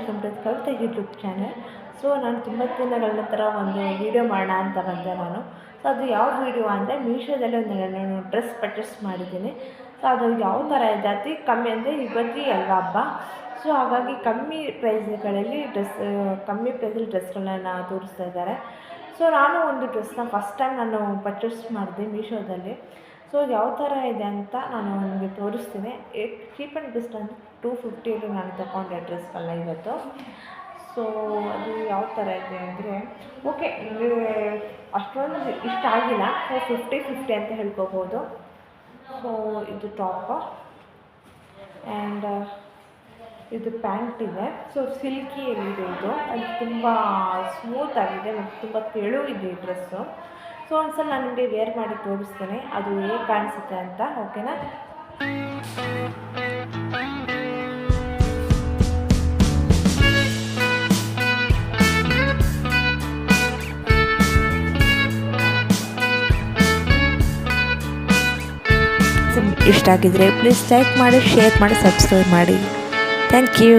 Welcome to Kavitha YouTube channel. So ನಾನು ತುಂಬ ದಿನಗಳ ನಂತರ ಒಂದು ವೀಡಿಯೋ ಮಾಡೋಣ ಅಂತ ಬಂದೆ ನಾನು. ಸೊ ಅದು ಯಾವ ವೀಡಿಯೋ ಅಂದರೆ ಮೀಶೋದಲ್ಲಿ ಒಂದು ನಾನು ಡ್ರೆಸ್ ಪರ್ಚೇಸ್ ಮಾಡಿದ್ದೀನಿ. ಸೊ ಅದು ಯಾವ ಥರ ಇದೆ ಅತಿ ಕಮ್ಮಿ ಅಂದರೆ ಯುಗಾದಿ ಅಲ್ವಾ ಹಬ್ಬ. ಸೊ ಹಾಗಾಗಿ ಕಮ್ಮಿ ಪ್ರೈಸ್ಗಳಲ್ಲಿ ಕಮ್ಮಿ ಪ್ರೈಸಲ್ಲಿ ಡ್ರೆಸ್ಗಳನ್ನ ತೋರಿಸ್ತಾ ಇದ್ದಾರೆ. ಸೊ ನಾನು ಒಂದು ಡ್ರೆಸ್ನ ಫಸ್ಟ್ ಟೈಮ್ ನಾನು ಪರ್ಚೇಸ್ ಮಾಡಿದೆ ಮೀಶೋದಲ್ಲಿ. ಸೊ ಯಾವ ಥರ ಇದೆ ಅಂತ ನಾನು ನಿಮಗೆ ತೋರಿಸ್ತೀನಿ. ಚೀಪ್ ಆ್ಯಂಡ್ ಬೆಸ್ಟ್ ಅಂದರೆ 250 ನಾನು ತಗೊಂಡೆ ಡ್ರೆಸ್ಗಳನ್ನ ಇವತ್ತು. ಸೊ ಅದು ಯಾವ ಥರ ಇದೆ ಅಂದರೆ ಓಕೆ ನನಗೆ ಅಷ್ಟೊಂದು ಇಷ್ಟ ಆಗಿಲ್ಲ. ಸೊ 50-50 ಅಂತ ಹೇಳ್ಕೊಬೋದು. ಸೊ ಇದು ಟಾಪು ಆ್ಯಂಡ್ ಇದು ಪ್ಯಾಂಟ್ ಇದೆ. ಸೊ ಸಿಲ್ಕಿಯಲ್ಲಿದೆ ಇದು. ಅದು ತುಂಬ ಸ್ಮೂತ್ ಆಗಿದೆ ಮತ್ತು ತುಂಬ ತೆಳು ಇದೆ ಈ ಡ್ರೆಸ್ಸು. ಸೊ ಒಂದ್ಸಲ ನಾನು ನಿಮಗೆ ವೇರ್ ಮಾಡಿ ತೋರಿಸ್ತೇನೆ ಅದು ಹೇಗೆ ಕಾಣಿಸುತ್ತೆ ಅಂತ. ಓಕೆನಾ? ಇಷ್ಟ ಆಗಿದ್ರೆ ಪ್ಲೀಸ್ ಲೈಕ್ ಮಾಡಿ, ಶೇರ್ ಮಾಡಿ, ಸಬ್ಸ್ಕ್ರೈಬ್ ಮಾಡಿ. Thank you.